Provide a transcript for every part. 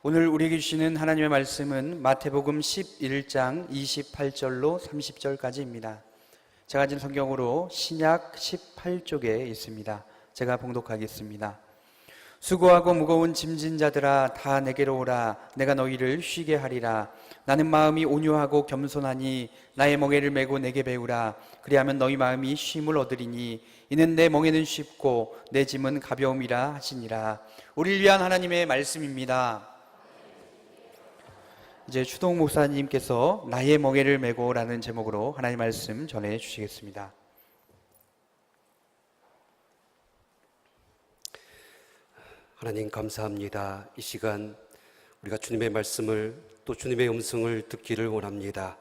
오늘 우리에게 주시는 하나님의 말씀은 마태복음 11장 28절로 30절까지입니다. 제가 가진 성경으로 신약 18쪽에 있습니다. 제가 봉독하겠습니다. 수고하고 무거운 짐진 자들아 다 내게로 오라. 내가 너희를 쉬게 하리라. 나는 마음이 온유하고 겸손하니 나의 멍에를 메고 내게 배우라. 그리하면 너희 마음이 쉼을 얻으리니 이는 내 멍에는 쉽고 내 짐은 가벼움이라 하시니라. 우리를 위한 하나님의 말씀입니다. 이제 추동 목사님께서 나의 멍에를 메고 라는 제목으로 하나님 말씀 전해 주시겠습니다. 하나님 감사합니다. 이 시간 우리가 주님의 말씀을 또 주님의 음성을 듣기를 원합니다.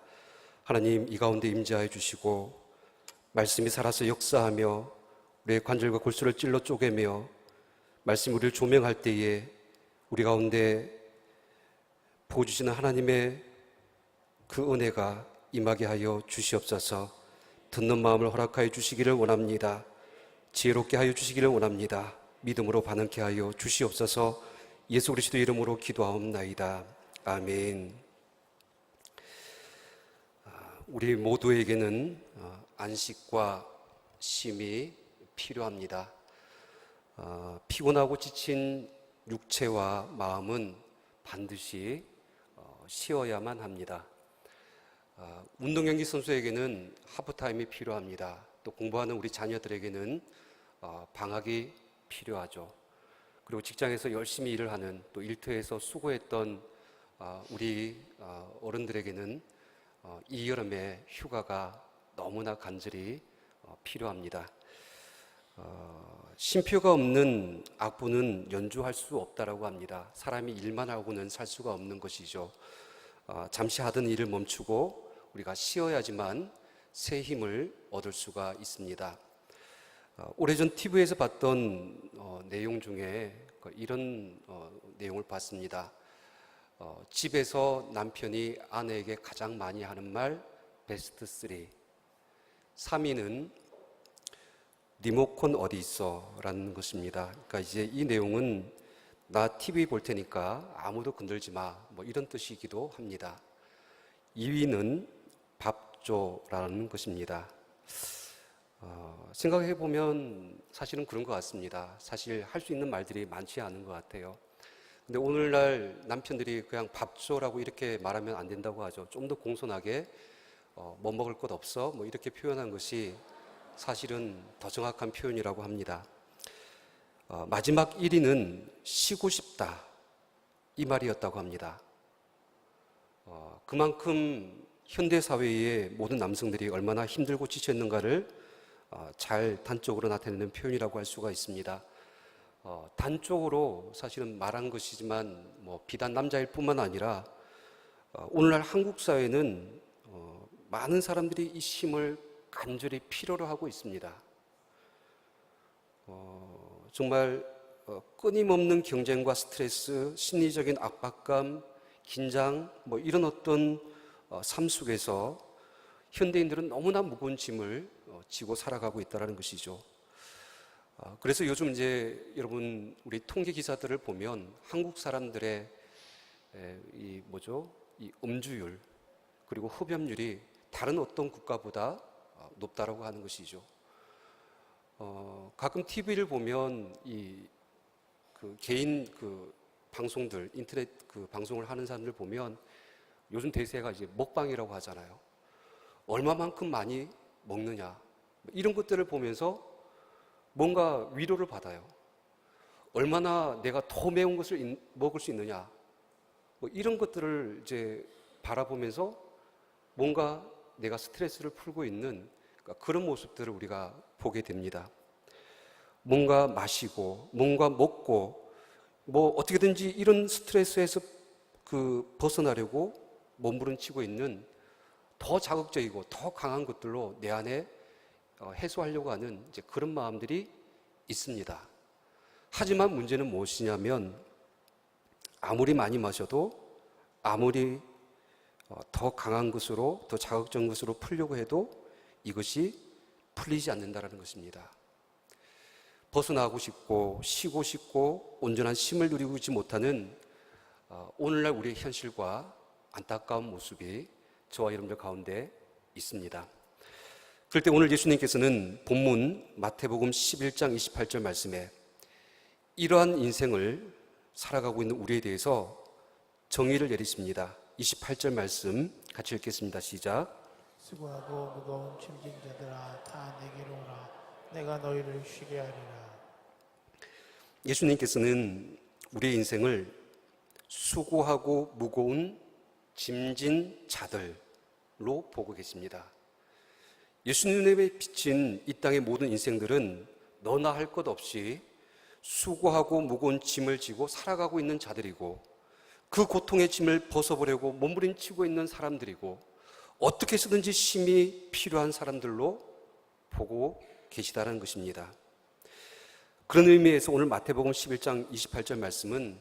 하나님 이 가운데 임재하여 주시고 말씀이 살아서 역사하며 우리의 관절과 골수를 찔러 쪼개며 말씀이 우리를 조명할 때에 우리 가운데 보여주시는 하나님의 그 은혜가 임하게 하여 주시옵소서. 듣는 마음을 허락하여 주시기를 원합니다. 지혜롭게 하여 주시기를 원합니다. 믿음으로 반응케 하여 주시옵소서. 예수 그리스도 이름으로 기도하옵나이다. 아멘. 우리 모두에게는 안식과 쉼이 필요합니다. 피곤하고 지친 육체와 마음은 반드시 쉬어야만 합니다. 운동 경기 선수에게는 하프타임이 필요합니다. 또 공부하는 우리 자녀들에게는 방학이 필요하죠. 그리고 직장에서 열심히 일을 하는 또 일터에서 수고했던 우리 어른들에게는 이 여름에 휴가가 너무나 간절히 필요합니다. 쉼표가 없는 악보는 연주할 수 없다라고 합니다. 사람이 일만 하고는 살 수가 없는 것이죠. 잠시 하던 일을 멈추고 우리가 쉬어야지만 새 힘을 얻을 수가 있습니다. 오래전 TV에서 봤던 내용 중에 이런 내용을 봤습니다. 집에서 남편이 아내에게 가장 많이 하는 말 베스트 3. 3위는 리모컨 어디 있어? 라는 것입니다. 그러니까 이제 이 내용은 나 TV 볼 테니까 아무도 건들지 마. 뭐 이런 뜻이기도 합니다. 2위는 밥 줘라는 것입니다. 생각해 보면 사실은 그런 것 같습니다. 사실 할 수 있는 말들이 많지 않은 것 같아요. 근데 오늘날 남편들이 그냥 밥 줘라고 이렇게 말하면 안 된다고 하죠. 좀 더 공손하게 뭐 먹을 것 없어? 뭐 이렇게 표현한 것이 사실은 더 정확한 표현이라고 합니다. 마지막 1위는 쉬고 싶다 이 말이었다고 합니다. 그만큼 현대사회의 모든 남성들이 얼마나 힘들고 지쳤는가를 잘 단적으로 나타내는 표현이라고 할 수가 있습니다. 단적으로 사실은 말한 것이지만 비단 남자일 뿐만 아니라 오늘날 한국 사회는 많은 사람들이 이 쉼을 간절히 필요로 하고 있습니다. 정말 끊임없는 경쟁과 스트레스, 심리적인 압박감, 긴장 이런 어떤 삶 속에서 현대인들은 너무나 무거운 짐을 지고 살아가고 있다는 것이죠. 그래서 요즘 이제 여러분 우리 통계 기사들을 보면 한국 사람들의 이 음주율 그리고 흡연율이 다른 어떤 국가보다 높다라고 하는 것이죠. 가끔 TV를 보면 개인 방송들, 인터넷 방송을 하는 사람들 보면 요즘 대세가 이제 먹방이라고 하잖아요. 얼마만큼 많이 먹느냐 이런 것들을 보면서 뭔가 위로를 받아요. 얼마나 내가 더 매운 것을 먹을 수 있느냐 이런 것들을 이제 바라보면서 뭔가 내가 스트레스를 풀고 있는 그런 모습들을 우리가 보게 됩니다. 뭔가 마시고 뭔가 먹고 어떻게든지 이런 스트레스에서 벗어나려고 몸부림치고 있는 더 자극적이고 더 강한 것들로 내 안에 해소하려고 하는 이제 그런 마음들이 있습니다. 하지만 문제는 무엇이냐면 아무리 많이 마셔도 아무리 더 강한 것으로 더 자극적인 것으로 풀려고 해도 이것이 풀리지 않는다는 것입니다. 벗어나고 싶고 쉬고 싶고 온전한 쉼을 누리고 있지 못하는 오늘날 우리의 현실과 안타까운 모습이 저와 여러분들 가운데 있습니다. 그럴 때 오늘 예수님께서는 본문 마태복음 11장 28절 말씀에 이러한 인생을 살아가고 있는 우리에 대해서 정의를 내리십니다. 28절 말씀 같이 읽겠습니다. 시작. 수고하고 무거운 짐진 자들아 다 내게로 오라 내가 너희를 쉬게 하리라. 예수님께서는 우리의 인생을 수고하고 무거운 짐진 자들로 보고 계십니다. 예수님의 비친 이 땅의 모든 인생들은 너나 할 것 없이 수고하고 무거운 짐을 지고 살아가고 있는 자들이고 그 고통의 짐을 벗어보려고 몸부림치고 있는 사람들이고 어떻게 해서든지 힘이 필요한 사람들로 보고 계시다는 것입니다. 그런 의미에서 오늘 마태복음 11장 28절 말씀은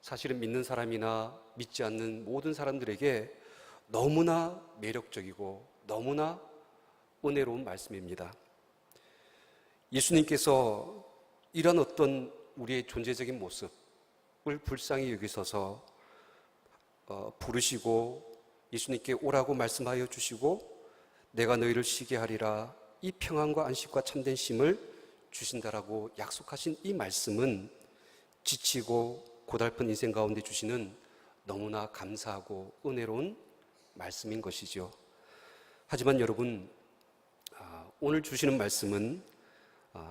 사실은 믿는 사람이나 믿지 않는 모든 사람들에게 너무나 매력적이고 너무나 은혜로운 말씀입니다. 예수님께서 이런 어떤 우리의 존재적인 모습을 불쌍히 여기셔서 부르시고 예수님께 오라고 말씀하여 주시고 내가 너희를 쉬게 하리라 이 평안과 안식과 참된 쉼을 주신다라고 약속하신 이 말씀은 지치고 고달픈 인생 가운데 주시는 너무나 감사하고 은혜로운 말씀인 것이죠. 하지만 여러분, 오늘 주시는 말씀은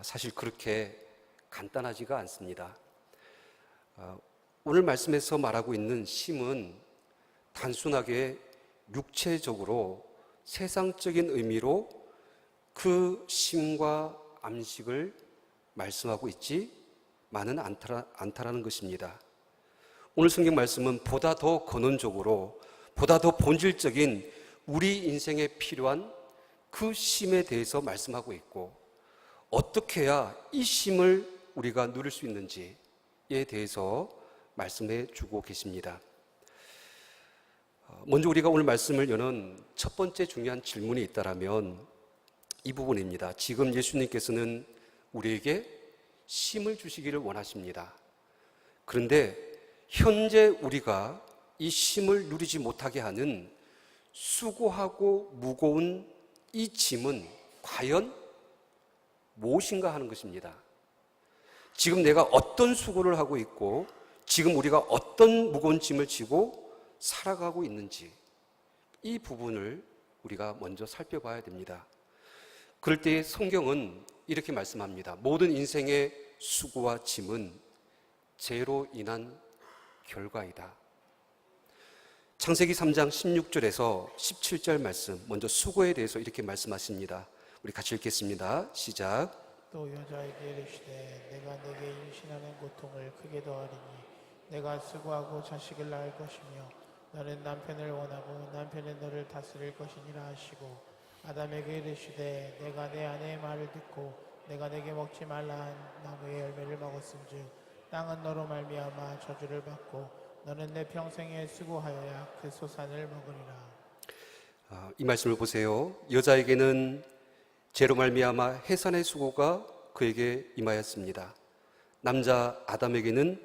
사실 그렇게 간단하지가 않습니다. 오늘 말씀에서 말하고 있는 쉼은 단순하게 육체적으로 세상적인 의미로 그 쉼과 안식을 말씀하고 있지만은 않다라는 것입니다. 오늘 성경 말씀은 보다 더 근원적으로 보다 더 본질적인 우리 인생에 필요한 그 쉼에 대해서 말씀하고 있고 어떻게 해야 이 쉼을 우리가 누릴 수 있는지에 대해서 말씀해 주고 계십니다. 먼저 우리가 오늘 말씀을 여는 첫 번째 중요한 질문이 있다라면 이 부분입니다. 지금 예수님께서는 우리에게 쉼을 주시기를 원하십니다. 그런데 현재 우리가 이 쉼을 누리지 못하게 하는 수고하고 무거운 이 짐은 과연 무엇인가 하는 것입니다. 지금 내가 어떤 수고를 하고 있고 지금 우리가 어떤 무거운 짐을 지고 살아가고 있는지 이 부분을 우리가 먼저 살펴봐야 됩니다. 그럴 때 성경은 이렇게 말씀합니다. 모든 인생의 수고와 짐은 죄로 인한 결과이다. 창세기 3장 16절에서 17절 말씀, 먼저 수고에 대해서 이렇게 말씀하십니다. 우리 같이 읽겠습니다. 시작. 또 여자에게 이르시되 내가 내게 임신하는 고통을 크게 더하리니 내가 수고하고 자식을 낳을 것이며 너는 남편을 원하고 남편은 너를 다스릴 것이니라 하시고 아담에게 이르시되 내가 내 아내의 말을 듣고 내가 내게 먹지 말라 한 나무의 열매를 먹었은즉 땅은 너로 말미암아 저주를 받고 너는 내 평생에 수고하여야 그 소산을 먹으리라. 이 말씀을 보세요. 여자에게는 죄로 말미암아 해산의 수고가 그에게 임하였습니다. 남자 아담에게는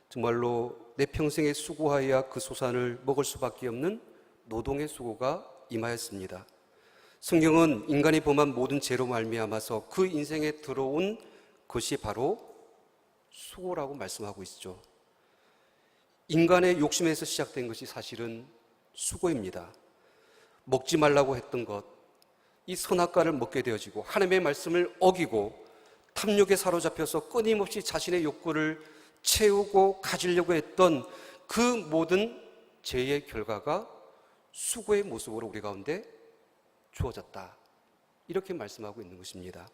정말로 내 평생에 수고하여야 그 소산을 먹을 수밖에 없는 노동의 수고가 임하였습니다. 성경은 인간이 범한 모든 죄로 말미암아서 그 인생에 들어온 것이 바로 수고라고 말씀하고 있죠. 인간의 욕심에서 시작된 것이 사실은 수고입니다. 먹지 말라고 했던 것, 이 선악과를 먹게 되어지고 하나님의 말씀을 어기고 탐욕에 사로잡혀서 끊임없이 자신의 욕구를 채우고 가지려고 했던 그 모든 죄의 결과가 수고의 모습으로 우리 가운데 주어졌다. 이렇게 말씀하고 있는 것입니다.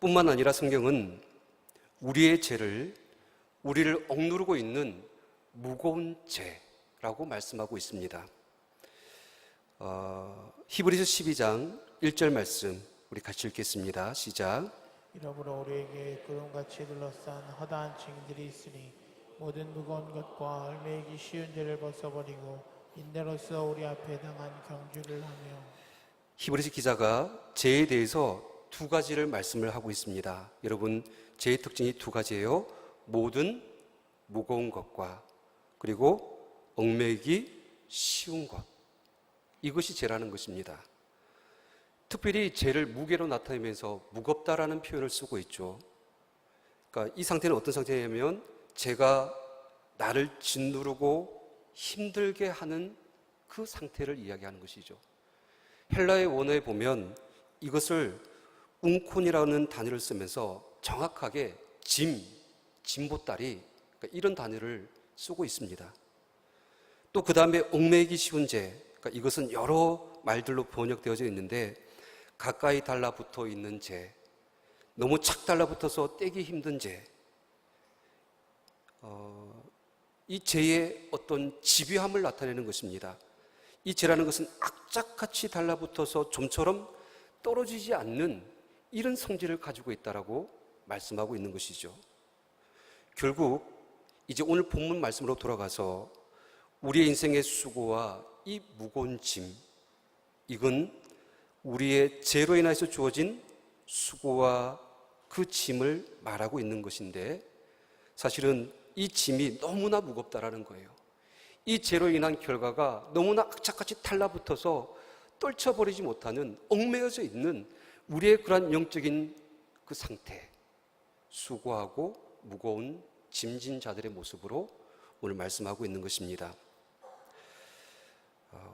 뿐만 아니라 성경은 우리의 죄를, 우리를 억누르고 있는 무거운 죄라고 말씀하고 있습니다. 히브리서 12장 1절 말씀 우리 같이 읽겠습니다. 시작. 이러므로 우리에게 구름같이 둘러싼 허다한 징들이 있으니 모든 무거운 것과 얽매이기 쉬운 죄를 벗어버리고 인내로서 우리 앞에 당한 경주를 하며. 히브리서 기자가 죄에 대해서 두 가지를 말씀을 하고 있습니다. 여러분, 죄의 특징이 두 가지예요. 모든 무거운 것과 그리고 얽매이기 쉬운 것. 이것이 죄라는 것입니다. 특별히 죄를 무게로 나타내면서 무겁다라는 표현을 쓰고 있죠. 그러니까 이 상태는 어떤 상태냐면 죄가 나를 짓누르고 힘들게 하는 그 상태를 이야기하는 것이죠. 헬라의 원어에 보면 이것을 웅콘이라는 단어를 쓰면서 정확하게 짐보따리, 그러니까 이런 단어를 쓰고 있습니다. 또 그 다음에 얽매이기 쉬운 죄, 그러니까 이것은 여러 말들로 번역되어져 있는데 가까이 달라붙어 있는 죄, 너무 착 달라붙어서 떼기 힘든 죄, 이 죄의 어떤 집요함을 나타내는 것입니다. 이 죄라는 것은 악착같이 달라붙어서 좀처럼 떨어지지 않는 이런 성질을 가지고 있다라고 말씀하고 있는 것이죠. 결국 이제 오늘 본문 말씀으로 돌아가서 우리의 인생의 수고와 이 무거운 짐, 이건 우리의 죄로 인해서 주어진 수고와 그 짐을 말하고 있는 것인데 사실은 이 짐이 너무나 무겁다라는 거예요. 이 죄로 인한 결과가 너무나 악착같이 달라붙어서 떨쳐버리지 못하는 얽매여져 있는 우리의 그러한 영적인 그 상태, 수고하고 무거운 짐진 자들의 모습으로 오늘 말씀하고 있는 것입니다.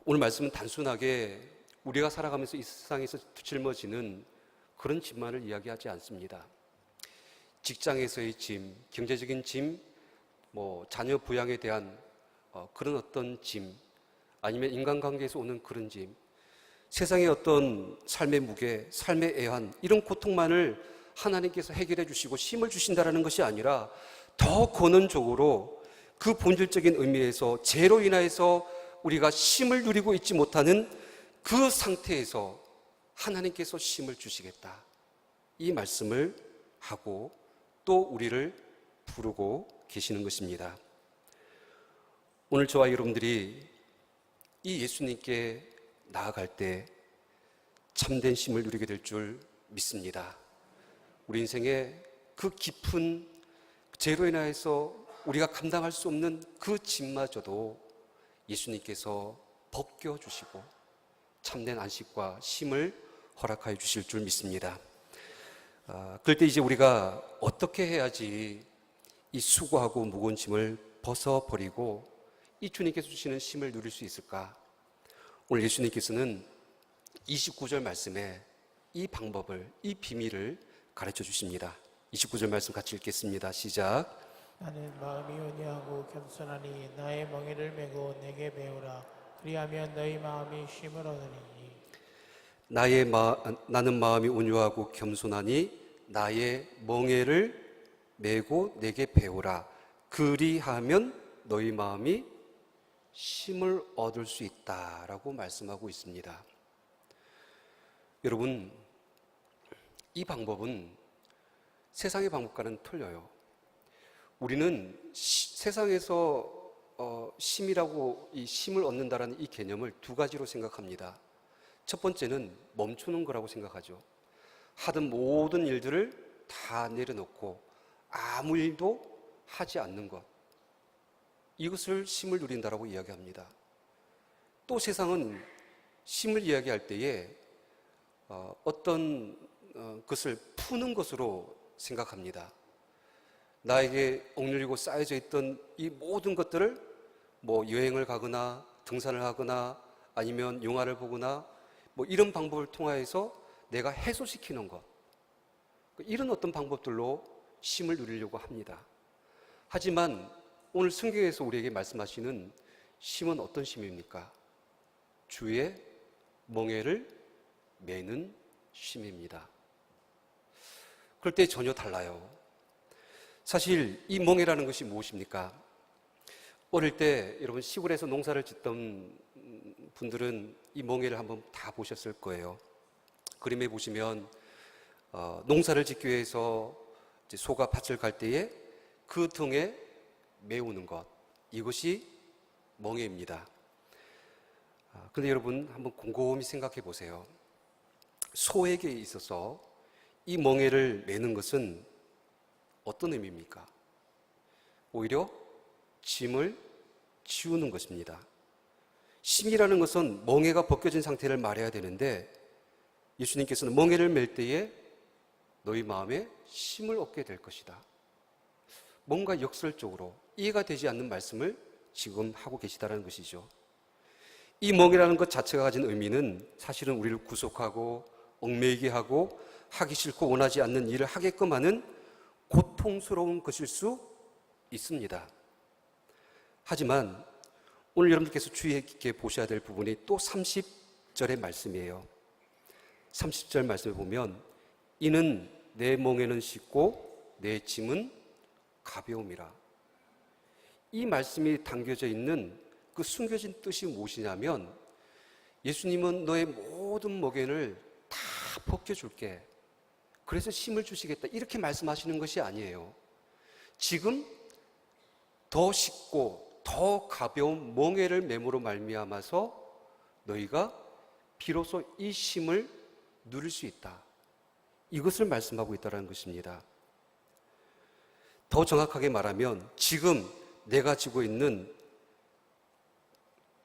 오늘 말씀은 단순하게 우리가 살아가면서 이 세상에서 짊어지는 그런 짐만을 이야기하지 않습니다. 직장에서의 짐, 경제적인 짐, 자녀 부양에 대한 그런 어떤 짐, 아니면 인간관계에서 오는 그런 짐, 세상의 어떤 삶의 무게, 삶의 애환, 이런 고통만을 하나님께서 해결해 주시고 힘을 주신다는 것이 아니라 더 근원적으로 그 본질적인 의미에서 죄로 인하여서 우리가 쉼을 누리고 있지 못하는 그 상태에서 하나님께서 쉼을 주시겠다, 이 말씀을 하고 또 우리를 부르고 계시는 것입니다. 오늘 저와 여러분들이 이 예수님께 나아갈 때 참된 쉼을 누리게 될 줄 믿습니다. 우리 인생의 그 깊은 죄로 인하여서 우리가 감당할 수 없는 그 짐마저도 예수님께서 벗겨주시고 참된 안식과 쉼을 허락하여 주실 줄 믿습니다. 그럴 때 이제 우리가 어떻게 해야지 이 수고하고 무거운 짐을 벗어버리고 이 주님께서 주시는 쉼을 누릴 수 있을까? 오늘 예수님께서는 29절 말씀에 이 방법을, 이 비밀을 가르쳐 주십니다. 29절 말씀 같이 읽겠습니다. 시작. 나는 마음이 온유하고 겸손하니 나의 멍에를 메고 내게 배우라. 그리하면 너희 마음이 쉼을 얻으리니. 나는 마음이 온유하고 겸손하니 나의 멍에를 메고 내게 배우라. 그리하면 너희 마음이 쉼을 얻을 수 있다라고 말씀하고 있습니다. 여러분, 이 방법은 세상의 방법과는 틀려요. 우리는 세상에서 쉼이라고, 이 쉼을 얻는다라는 이 개념을 두 가지로 생각합니다. 첫 번째는 멈추는 거라고 생각하죠. 하던 모든 일들을 다 내려놓고 아무 일도 하지 않는 것, 이것을 쉼을 누린다라고 이야기합니다. 또 세상은 쉼을 이야기할 때에 어떤 것을 푸는 것으로 생각합니다. 나에게 억눌리고 쌓여져 있던 이 모든 것들을 여행을 가거나 등산을 하거나 아니면 영화를 보거나 이런 방법을 통하여서 내가 해소시키는 것, 이런 어떤 방법들로 쉼을 누리려고 합니다. 하지만 오늘 성경에서 우리에게 말씀하시는 쉼은 어떤 쉼입니까? 주의 멍에를 매는 쉼입니다. 그럴 때 전혀 달라요. 사실 이 멍에라는 것이 무엇입니까? 어릴 때 여러분 시골에서 농사를 짓던 분들은 이 멍에를 한번 다 보셨을 거예요. 그림에 보시면 농사를 짓기 위해서 이제 소가 밭을 갈 때에 그 등에 메우는 것, 이것이 멍에입니다. 그런데 여러분 한번 곰곰이 생각해 보세요. 소에게 있어서 이 멍에를 매는 것은 어떤 의미입니까? 오히려 짐을 치우는 것입니다. 심이라는 것은 멍에가 벗겨진 상태를 말해야 되는데 예수님께서는 멍에를 맬 때에 너희 마음에 심을 얻게 될 것이다. 뭔가 역설적으로 이해가 되지 않는 말씀을 지금 하고 계시다는 것이죠. 이 멍이라는 것 자체가 가진 의미는 사실은 우리를 구속하고 얽매이게 하고 하기 싫고 원하지 않는 일을 하게끔 하는 고통스러운 것일 수 있습니다. 하지만 오늘 여러분들께서 주의 깊게 보셔야 될 부분이 또 30절의 말씀이에요. 30절 말씀을 보면 이는 내 멍에는 쉽고 내 짐은 가벼움이라. 이 말씀이 담겨져 있는 그 숨겨진 뜻이 무엇이냐면 예수님은 너의 모든 멍에를 다 벗겨줄게. 그래서 힘을 주시겠다. 이렇게 말씀하시는 것이 아니에요. 지금 더 쉽고 더 가벼운 멍에를 매므로 말미암아서 너희가 비로소 이 힘을 누릴 수 있다. 이것을 말씀하고 있다는 것입니다. 더 정확하게 말하면 지금 내가 지고 있는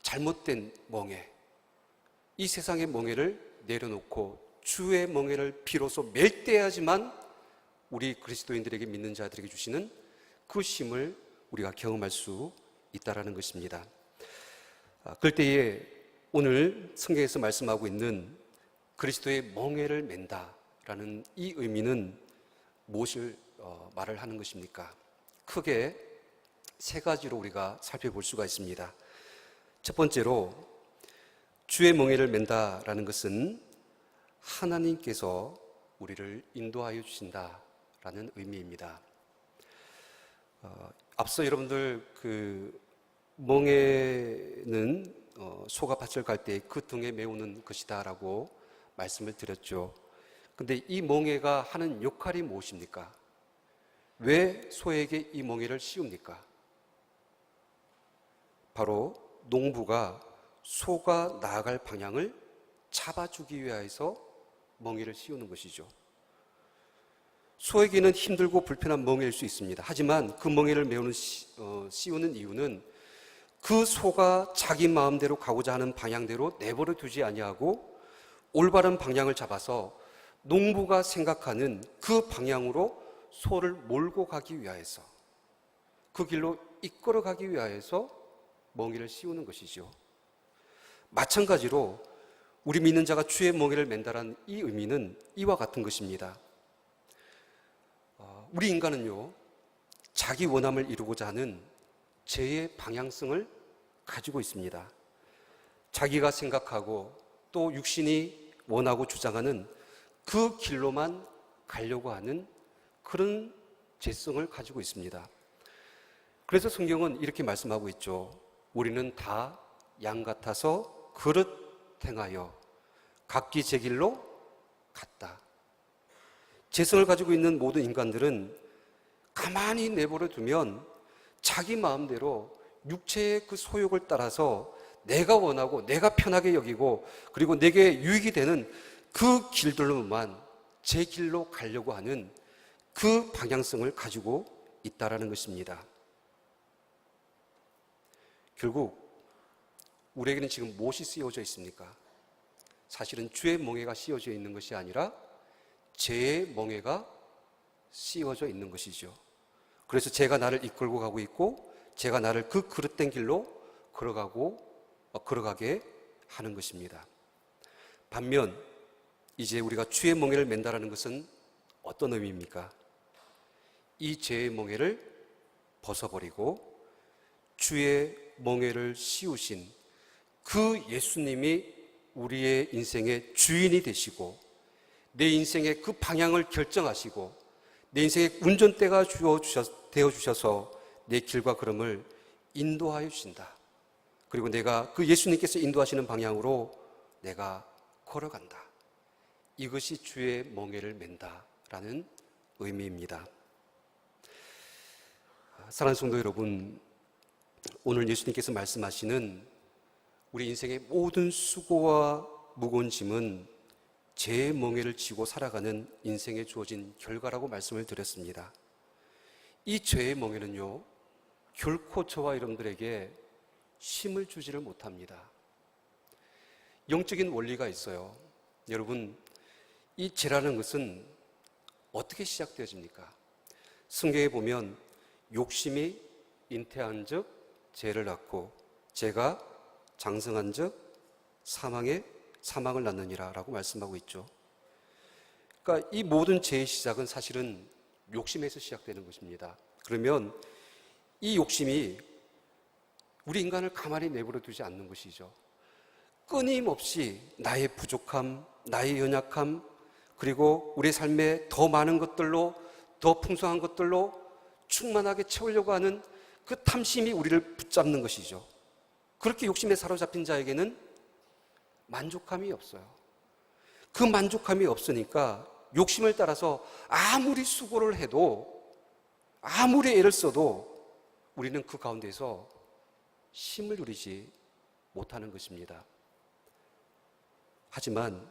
잘못된 멍에, 이 세상의 멍에를 내려놓고 주의 멍에를 비로소 맬 때야지만 우리 그리스도인들에게 믿는 자들에게 주시는 그 힘을 우리가 경험할 수 있다는 것입니다. 그럴 때에 오늘 성경에서 말씀하고 있는 그리스도의 멍에를 맨다라는 이 의미는 무엇을 말을 하는 것입니까? 크게 세 가지로 우리가 살펴볼 수가 있습니다. 첫 번째로 주의 멍에를 맨다라는 것은 하나님께서 우리를 인도하여 주신다라는 의미입니다. 앞서 여러분들 그 멍에는 소가 밭을 갈 때 그 등에 메우는 것이다라고 말씀을 드렸죠. 근데 이 멍에가 하는 역할이 무엇입니까? 왜 소에게 이 멍에를 씌웁니까? 바로 농부가 소가 나아갈 방향을 잡아주기 위해서 멍에를 씌우는 것이죠. 소에게는 힘들고 불편한 멍에일 수 있습니다. 하지만 그 멍에를 씌우는 이유는 그 소가 자기 마음대로 가고자 하는 방향대로 내버려 두지 아니하고 올바른 방향을 잡아서 농부가 생각하는 그 방향으로 소를 몰고 가기 위하여서, 그 길로 이끌어 가기 위하여서 멍에를 씌우는 것이죠. 마찬가지로 우리 믿는 자가 주의 멍에를 맨다라는 이 의미는 이와 같은 것입니다. 우리 인간은요, 자기 원함을 이루고자 하는 죄의 방향성을 가지고 있습니다. 자기가 생각하고 또 육신이 원하고 주장하는 그 길로만 가려고 하는 그런 죄성을 가지고 있습니다. 그래서 성경은 이렇게 말씀하고 있죠. 우리는 다 양 같아서 그릇 행하여 각기 제 길로 갔다. 죄성을 가지고 있는 모든 인간들은 가만히 내버려 두면 자기 마음대로 육체의 그 소욕을 따라서 내가 원하고 내가 편하게 여기고 그리고 내게 유익이 되는 그 길들로만 제 길로 가려고 하는 그 방향성을 가지고 있다라는 것입니다. 결국 우리에게는 지금 무엇이 씌워져 있습니까? 사실은 주의 멍에가 씌워져 있는 것이 아니라 죄의 멍에가 씌워져 있는 것이죠. 그래서 죄가 나를 이끌고 가고 있고 죄가 나를 그 그릇된 길로 걸어가게 하는 것입니다. 반면 이제 우리가 주의 멍에를 맨다라는 것은 어떤 의미입니까? 이 죄의 멍에를 벗어버리고 주의 멍에를 씌우신 그 예수님이 우리의 인생의 주인이 되시고 내 인생의 그 방향을 결정하시고 내 인생의 운전대가 되어주셔서 내 길과 걸음을 인도하여 주신다. 그리고 내가 그 예수님께서 인도하시는 방향으로 내가 걸어간다. 이것이 주의 멍에를 맨다라는 의미입니다. 사랑하는 성도 여러분, 오늘 예수님께서 말씀하시는 우리 인생의 모든 수고와 무거운 짐은 죄의 멍에를 지고 살아가는 인생에 주어진 결과라고 말씀을 드렸습니다. 이 죄의 멍에는요, 결코 저와 여러분들에게 쉼을 주지를 못합니다. 영적인 원리가 있어요. 여러분, 이 죄라는 것은 어떻게 시작되어집니까? 성경에 보면 욕심이 잉태한 즉 죄를 낳고 죄가 장성한 즉 사망을 낳느니라 라고 말씀하고 있죠. 그러니까 이 모든 죄의 시작은 사실은 욕심에서 시작되는 것입니다. 그러면 이 욕심이 우리 인간을 가만히 내버려 두지 않는 것이죠. 끊임없이 나의 부족함, 나의 연약함, 그리고 우리 삶에 더 많은 것들로, 더 풍성한 것들로 충만하게 채우려고 하는 그 탐심이 우리를 붙잡는 것이죠. 그렇게 욕심에 사로잡힌 자에게는 만족함이 없어요. 그 만족함이 없으니까 욕심을 따라서 아무리 수고를 해도, 아무리 애를 써도 우리는 그 가운데서 쉼을 누리지 못하는 것입니다. 하지만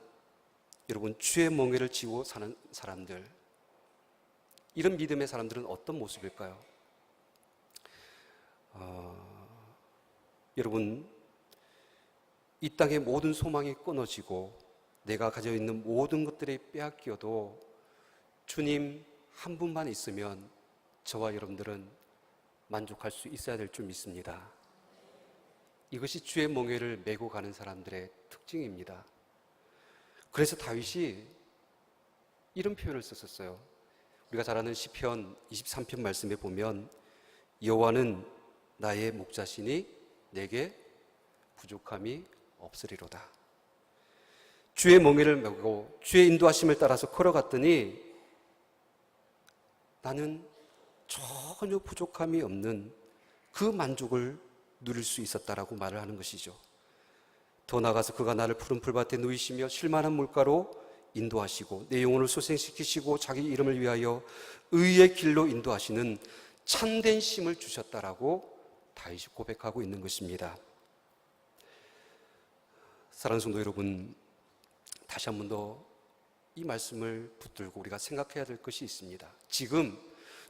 여러분, 주의 멍에를 지고 사는 사람들, 이런 믿음의 사람들은 어떤 모습일까요? 여러분, 이 땅의 모든 소망이 끊어지고 내가 가지고 있는 모든 것들이 빼앗겨도 주님 한 분만 있으면 저와 여러분들은 만족할 수 있어야 될 줄 믿습니다. 이것이 주의 멍에를 메고 가는 사람들의 특징입니다. 그래서 다윗이 이런 표현을 썼었어요. 우리가 잘 아는 시편 23편 말씀에 보면 여호와는 나의 목자시니 내게 부족함이 없으리로다. 주의 멍에를 메고 주의 인도하심을 따라서 걸어갔더니 나는 전혀 부족함이 없는 그 만족을 누릴 수 있었다라고 말을 하는 것이죠. 더 나아가서 그가 나를 푸른 풀밭에 누이시며 쉴만한 물가로 인도하시고 내 영혼을 소생시키시고 자기 이름을 위하여 의의 길로 인도하시는 참된 쉼을 주셨다라고 다윗이 고백하고 있는 것입니다. 사랑하는 성도 여러분, 다시 한 번 더 이 말씀을 붙들고 우리가 생각해야 될 것이 있습니다. 지금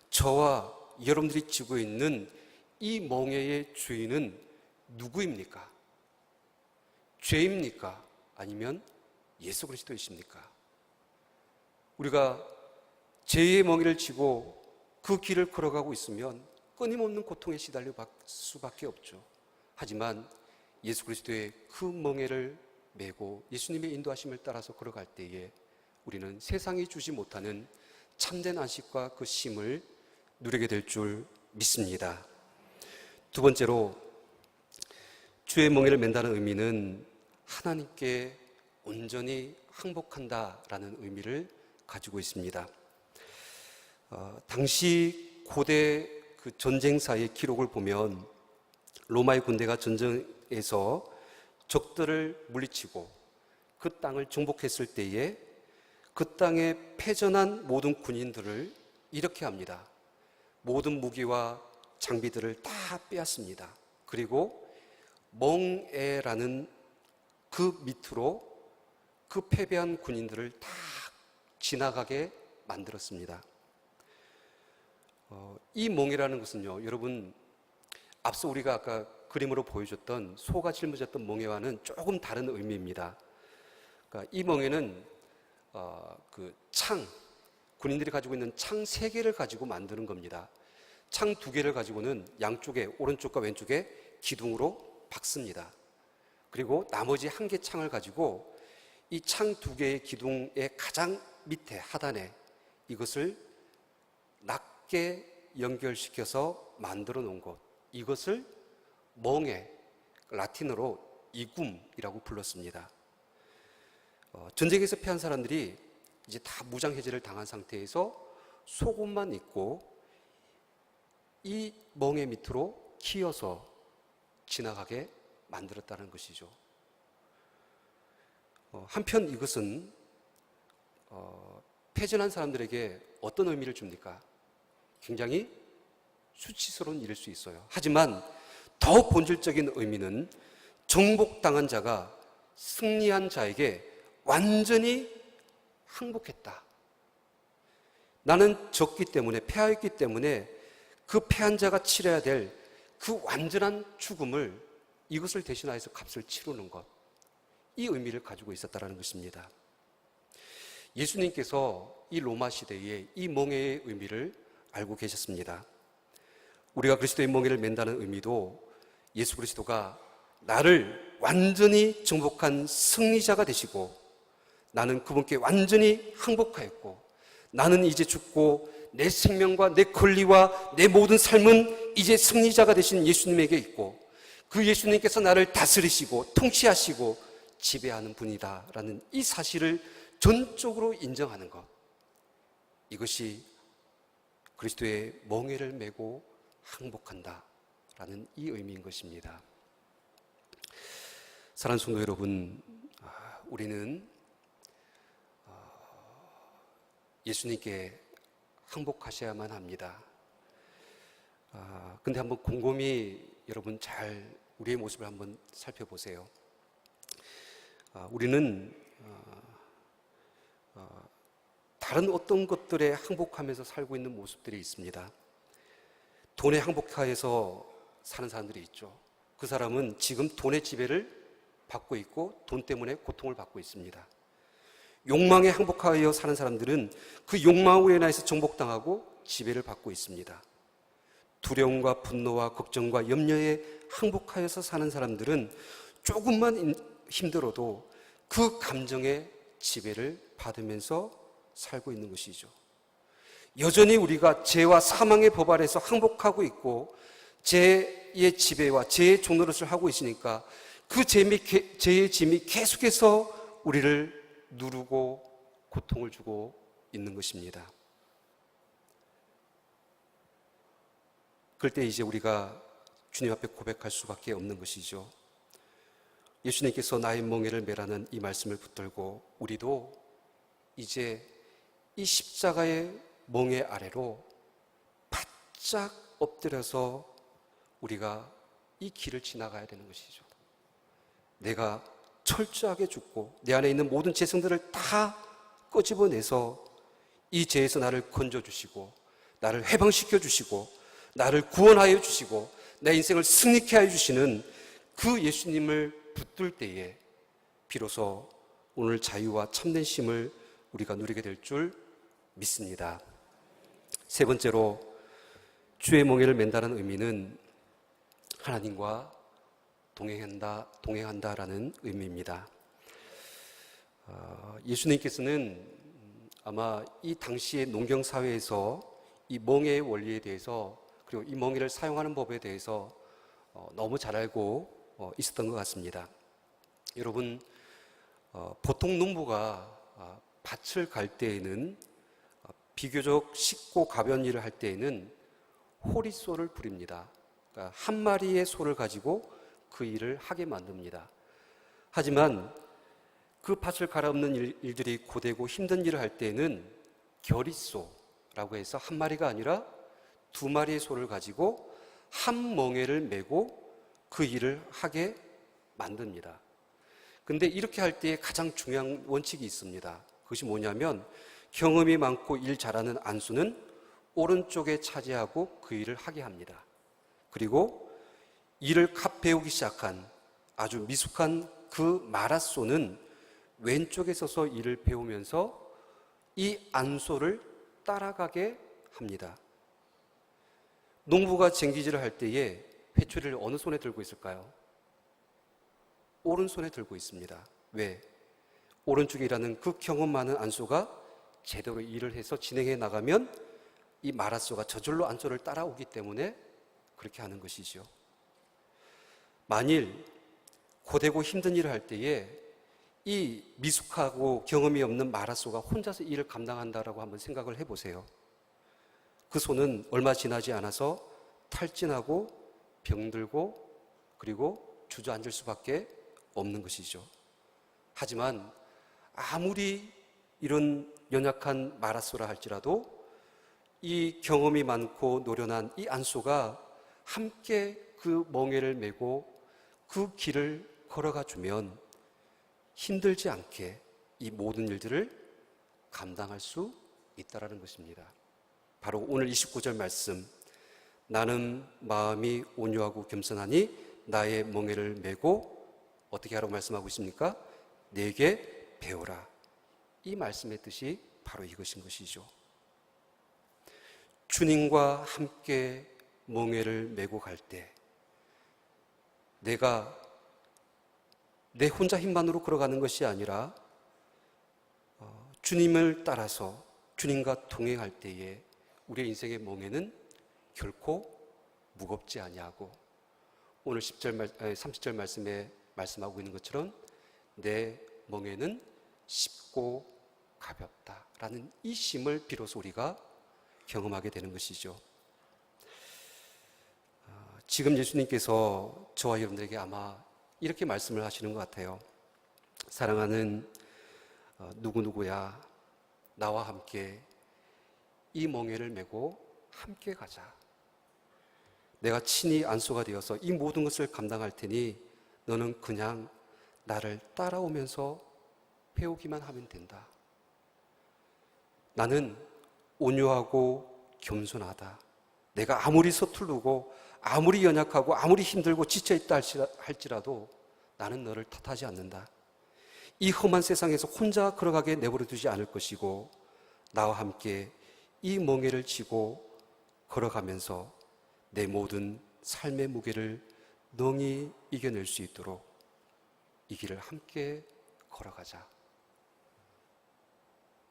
저와 여러분들이 지고 있는 이 멍에의 주인은 누구입니까? 죄입니까? 아니면 예수 그리스도이십니까? 우리가 죄의 멍에를 지고 그 길을 걸어가고 있으면 끊임없는 고통에 시달릴 수밖에 없죠. 하지만 예수 그리스도의 그 멍에를 메고 예수님의 인도하심을 따라서 걸어갈 때에 우리는 세상이 주지 못하는 참된 안식과 그 쉼을 누리게 될 줄 믿습니다. 두 번째로, 주의 멍에를 맨다는 의미는 하나님께 온전히 항복한다라는 의미를 가지고 있습니다. 당시 고대 그 전쟁사의 기록을 보면 로마의 군대가 전쟁에서 적들을 물리치고 그 땅을 정복했을 때에 그 땅에 패전한 모든 군인들을 이렇게 합니다. 모든 무기와 장비들을 다 빼앗습니다. 그리고 멍에라는 그 밑으로 그 패배한 군인들을 다 지나가게 만들었습니다. 이 멍에라는 것은요, 여러분, 앞서 우리가 아까 그림으로 보여줬던 소가 짊어졌던 멍에와는 조금 다른 의미입니다. 그러니까 이 멍에는 그 창, 군인들이 가지고 있는 창 3개를 가지고 만드는 겁니다. 창 2개를 가지고는 양쪽에, 오른쪽과 왼쪽에 기둥으로 박습니다. 그리고 나머지 1개 창을 가지고 이 창 2개의 기둥의 가장 밑에 하단에 이것을 낮게 연결시켜서 만들어 놓은 것, 이것을 멍에, 라틴어로 이굼이라고 불렀습니다. 전쟁에서 패한 사람들이 이제 다 무장해제를 당한 상태에서 속옷만 입고 이 멍에 밑으로 키어서 지나가게 만들었다는 것이죠. 한편 이것은 패전한 사람들에게 어떤 의미를 줍니까? 굉장히 수치스러운 일일 수 있어요. 하지만 더 본질적인 의미는 정복당한 자가 승리한 자에게 완전히 항복했다. 나는 졌기 때문에, 패하였기 때문에 그 패한 자가 치러야 될 그 완전한 죽음을 이것을 대신하여서 값을 치르는 것, 이 의미를 가지고 있었다는 것입니다. 예수님께서 이 로마 시대에 이 멍에의 의미를 알고 계셨습니다. 우리가 그리스도의 멍에를 맨다는 의미도 예수 그리스도가 나를 완전히 정복한 승리자가 되시고 나는 그분께 완전히 항복하였고 나는 이제 죽고 내 생명과 내 권리와 내 모든 삶은 이제 승리자가 되신 예수님에게 있고 그 예수님께서 나를 다스리시고 통치하시고 지배하는 분이다라는 이 사실을 전적으로 인정하는 것, 이것이 그리스도의 멍에를 메고 항복한다라는 이 의미인 것입니다. 사랑하는 성도 여러분, 우리는 예수님께 항복하셔야만 합니다. 근데 한번 곰곰이 여러분 잘 우리의 모습을 한번 살펴보세요. 우리는 다른 어떤 것들에 항복하면서 살고 있는 모습들이 있습니다. 돈에 항복하여서 사는 사람들이 있죠. 그 사람은 지금 돈의 지배를 받고 있고 돈 때문에 고통을 받고 있습니다. 욕망에 항복하여 사는 사람들은 그 욕망으로 인해서 정복당하고 지배를 받고 있습니다. 두려움과 분노와 걱정과 염려에 항복하여서 사는 사람들은 조금만 힘들어도 그 감정의 지배를 받으면서 살고 있는 것이죠. 여전히 우리가 죄와 사망의 법 아래서 항복하고 있고 죄의 지배와 죄의 종노릇을 하고 있으니까 그 죄의 짐이 계속해서 우리를 누르고 고통을 주고 있는 것입니다. 그럴 때 이제 우리가 주님 앞에 고백할 수밖에 없는 것이죠. 예수님께서 나의 멍에를 메라는 이 말씀을 붙들고 우리도 이제 이 십자가의 멍에 아래로 바짝 엎드려서 우리가 이 길을 지나가야 되는 것이죠. 내가 철저하게 죽고 내 안에 있는 모든 죄성들을 다 끄집어내서 이 죄에서 나를 건져주시고 나를 해방시켜 주시고 나를 구원하여 주시고 내 인생을 승리케 하여 주시는 그 예수님을 붙들 때에 비로소 오늘 자유와 참된 쉼을 우리가 누리게 될 줄 믿습니다. 세 번째로 주의 멍에를 맨다는 의미는 하나님과 동행한다라는 의미입니다. 예수님께서는 아마 이 당시의 농경 사회에서 이 멍에의 원리에 대해서 그리고 이 멍에를 사용하는 법에 대해서 너무 잘 알고 있었던 것 같습니다. 여러분, 보통 농부가 밭을 갈 때에는 비교적 쉽고 가벼운 일을 할 때에는 호리소를 부립니다. 그러니까 한 마리의 소를 가지고 그 일을 하게 만듭니다. 하지만 그 밭을 갈아엎는 일들이 고되고 힘든 일을 할 때에는 겨릿소라고 해서 한 마리가 아니라 두 마리의 소를 가지고 한 멍에를 메고 그 일을 하게 만듭니다. 근데 이렇게 할 때에 가장 중요한 원칙이 있습니다. 그것이 뭐냐면 경험이 많고 일 잘하는 안수는 오른쪽에 차지하고 그 일을 하게 합니다. 그리고 일을 배우기 시작한 아주 미숙한 그 마라소는 왼쪽에 서서 일을 배우면서 이 안소를 따라가게 합니다. 농부가 쟁기질을 할 때에 회초리를 어느 손에 들고 있을까요? 오른손에 들고 있습니다. 왜? 오른쪽에 일하는 그 경험 많은 안소가 제대로 일을 해서 진행해 나가면 이 마라소가 저절로 안소를 따라오기 때문에 그렇게 하는 것이죠. 만일 고되고 힘든 일을 할 때에 이 미숙하고 경험이 없는 마라소가 혼자서 일을 감당한다라고 한번 생각을 해보세요. 그 소는 얼마 지나지 않아서 탈진하고 병들고 그리고 주저앉을 수밖에 없는 것이죠. 하지만 아무리 이런 연약한 마라소라 할지라도 이 경험이 많고 노련한 이 안소가 함께 그 멍에를 메고 그 길을 걸어가 주면 힘들지 않게 이 모든 일들을 감당할 수 있다라는 것입니다. 바로 오늘 29절 말씀, 나는 마음이 온유하고 겸손하니 나의 멍에를 메고 어떻게 하라고 말씀하고 있습니까? 내게 배우라. 이 말씀의 뜻이 바로 이것인 것이죠. 주님과 함께 멍에를 메고 갈 때 내가 내 혼자 힘만으로 걸어가는 것이 아니라 주님을 따라서 주님과 동행할 때에 우리의 인생의 멍에는 결코 무겁지 아니하고 오늘 30절 말씀에 말씀하고 있는 것처럼 내 멍에는 쉽고 가볍다라는 이 쉼을 비로소 우리가 경험하게 되는 것이죠. 지금 예수님께서 저와 여러분들에게 아마 이렇게 말씀을 하시는 것 같아요. 사랑하는 누구누구야, 나와 함께 이 멍에를 메고 함께 가자. 내가 친히 안수가 되어서 이 모든 것을 감당할 테니 너는 그냥 나를 따라오면서 배우기만 하면 된다. 나는 온유하고 겸손하다. 내가 아무리 서투르고 아무리 연약하고 아무리 힘들고 지쳐있다 할지라도 나는 너를 탓하지 않는다. 이 험한 세상에서 혼자 걸어가게 내버려 두지 않을 것이고 나와 함께 이 멍에를 지고 걸어가면서 내 모든 삶의 무게를 능히 이겨낼 수 있도록 이 길을 함께 걸어가자.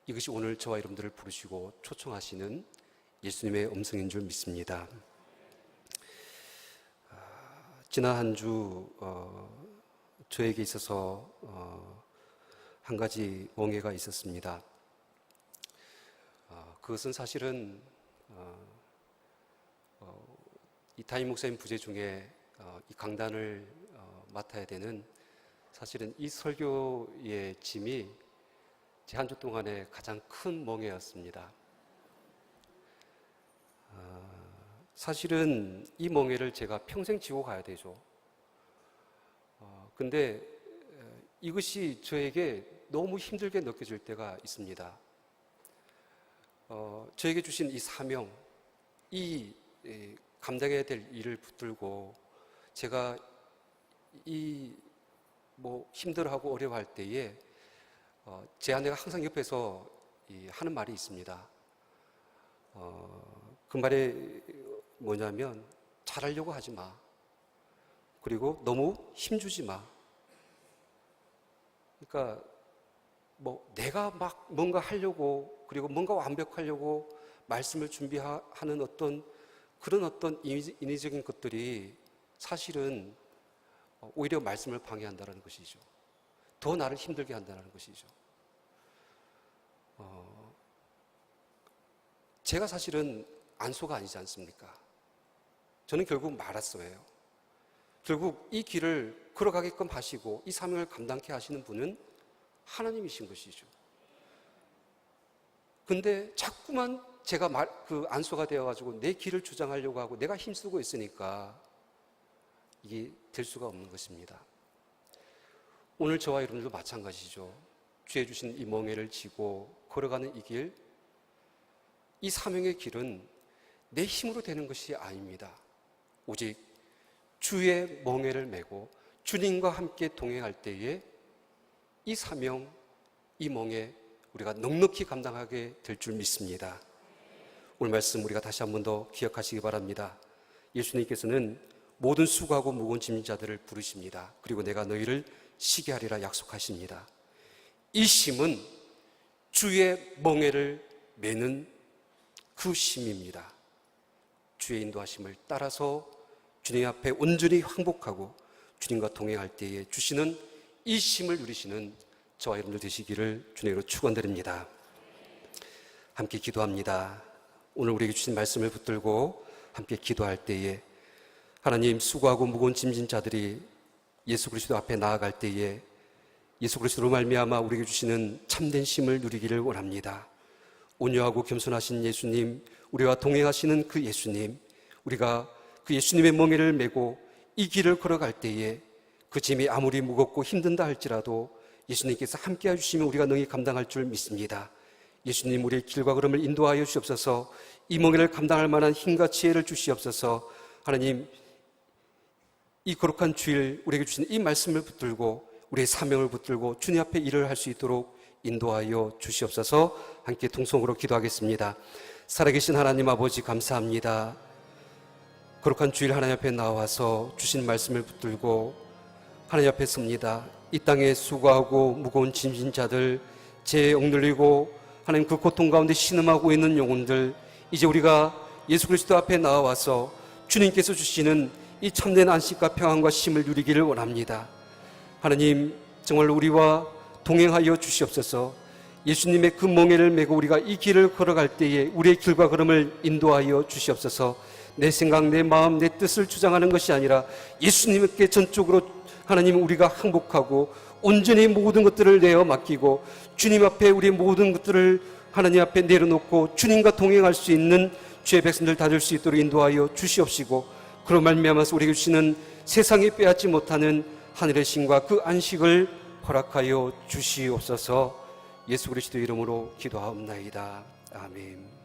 이것이 오늘 저와 여러분들을 부르시고 초청하시는 예수님의 음성인 줄 믿습니다. 지난 한 주 저에게 있어서 한 가지 멍에가 있었습니다. 그것은 사실은 이 담임 목사님 부재 중에 이 강단을 맡아야 되는 사실은 이 설교의 짐이 제 한 주 동안의 가장 큰 멍에였습니다. 사실은 이 멍에를 제가 평생 지고 가야 되죠. 근데 이것이 저에게 너무 힘들게 느껴질 때가 있습니다. 저에게 주신 이 사명, 이 감당해야 될 일을 붙들고 제가 힘들어하고 어려워할 때에 제 아내가 항상 옆에서 하는 말이 있습니다. 그 말이 뭐냐면 잘하려고 하지 마. 그리고 너무 힘주지 마. 그러니까 내가 막 뭔가 하려고 그리고 뭔가 완벽하려고 말씀을 준비하는 그런 어떤 인위적인 것들이 사실은 오히려 말씀을 방해한다는 것이죠. 더 나를 힘들게 한다는 것이죠. 제가 사실은 안소가 아니지 않습니까? 저는 결국 마라소예요. 결국 이 길을 걸어가게끔 하시고 이 사명을 감당케 하시는 분은 하나님이신 것이죠. 근데 자꾸만 제가 안소가 되어가지고 내 길을 주장하려고 하고 내가 힘쓰고 있으니까 이게 될 수가 없는 것입니다. 오늘 저와 여러분들도 마찬가지죠. 주의 주신 이 멍에를 지고 걸어가는 이 길, 이 사명의 길은 내 힘으로 되는 것이 아닙니다. 오직 주의 멍에를 메고 주님과 함께 동행할 때에 이 사명, 이 멍에 우리가 넉넉히 감당하게 될 줄 믿습니다. 오늘 말씀 우리가 다시 한 번 더 기억하시기 바랍니다. 예수님께서는 모든 수고하고 무거운 짐진 자들을 부르십니다. 그리고 내가 너희를 쉬게 하리라 약속하십니다. 이 쉼은 주의 멍에를 메는 그 쉼입니다. 주의 인도하심을 따라서 주님 앞에 온전히 항복하고 주님과 동행할 때에 주시는 이 쉼을 누리시는 저와 여러분들 되시기를 주님으로 축원드립니다. 함께 기도합니다. 오늘 우리에게 주신 말씀을 붙들고 함께 기도할 때에 하나님, 수고하고 무거운 짐진 자들이 예수 그리스도 앞에 나아갈 때에 예수 그리스도로 말미암아 우리에게 주시는 참된 쉼을 누리기를 원합니다. 온유하고 겸손하신 예수님, 우리와 동행하시는 그 예수님, 우리가 그 예수님의 멍에를 메고 이 길을 걸어갈 때에 그 짐이 아무리 무겁고 힘든다 할지라도 예수님께서 함께 해주시면 우리가 능히 감당할 줄 믿습니다. 예수님, 우리의 길과 걸음을 인도하여 주시옵소서. 이 멍에를 감당할 만한 힘과 지혜를 주시옵소서. 하나님, 이 거룩한 주일 우리에게 주신 이 말씀을 붙들고 우리의 사명을 붙들고 주님 앞에 일을 할 수 있도록 인도하여 주시옵소서. 함께 통성으로 기도하겠습니다. 살아계신 하나님 아버지 감사합니다. 거룩한 주일 하나님 앞에 나와서 주신 말씀을 붙들고 하나님 앞에 섭니다. 이 땅에 수고하고 무거운 짐진 자들, 죄에 억눌리고 하나님 그 고통 가운데 신음하고 있는 영혼들, 이제 우리가 예수 그리스도 앞에 나와서 주님께서 주시는 이 참된 안식과 평안과 쉼을 누리기를 원합니다. 하나님 정말 우리와 동행하여 주시옵소서. 예수님의 그 멍에를 메고 우리가 이 길을 걸어갈 때에 우리의 길과 걸음을 인도하여 주시옵소서. 내 생각, 내 마음, 내 뜻을 주장하는 것이 아니라 예수님께 전적으로 하나님 우리가 항복하고 온전히 모든 것들을 내어 맡기고 주님 앞에 우리의 모든 것들을 하나님 앞에 내려놓고 주님과 동행할 수 있는 주의 백성들 다 될 수 있도록 인도하여 주시옵시고, 그런 말미암아서 우리에게 주시는 세상에 빼앗지 못하는 하늘의 신과 그 안식을 허락하여 주시옵소서. 예수 그리스도 이름으로 기도하옵나이다. 아멘.